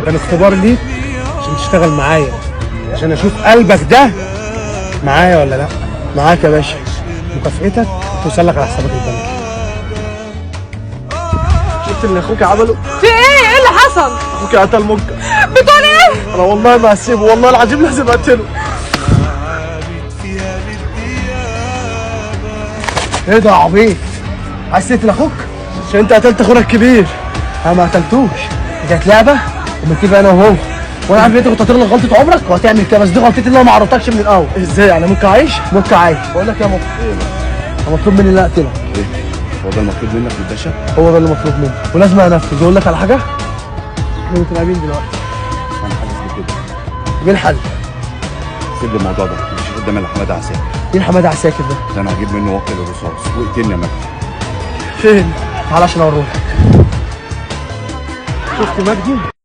كان اختبار ليك عشان تشتغل معايا، عشان اشوف قلبك ده معايا ولا لا. معاك يا باشا، مكافئتك توصل لك على حسابك البنكي. شفت اللي اخوك عمله؟ في ايه؟ ايه اللي حصل؟ اخوك قتل مكة. بتقول ايه؟ انا والله ما هسيبه، والله العظيم لازم اقتله. ايه ده يا عبيط؟ عايز تقتل اخوك؟ عشان انت قتلت اخونا الكبير. انا ما قتلتوش، دي كانت لعبه ومتفق انا وهو، وانا عارف ان انت كنت هتغلط غلطه عمرك وهتعمل كده، بس دي غلطتي ان انا ما عرفتكش من الاول. ازاي يعني؟ ممكن عايش؟ ممكن عايش. بقول لك يا ممكن انا مطلوب مني ان انا اقتلك. ايه؟ هو ده المطلوب منك يا باشا؟ هو ده اللي مطلوب مني ولازم انفذ. اقول لك على حاجه، احنا متراقبين دلوقتي. انا حاسس بكده. ايه الحل؟ سيب لي الموضوع ده، مش قدام الا حماده عساكر. مين حماده عساكر ده؟ ده انا هجيب منه وكل الرصاص واقتلني يا مجدي. فين؟ تعال عشان اوريك. شفت مجدي؟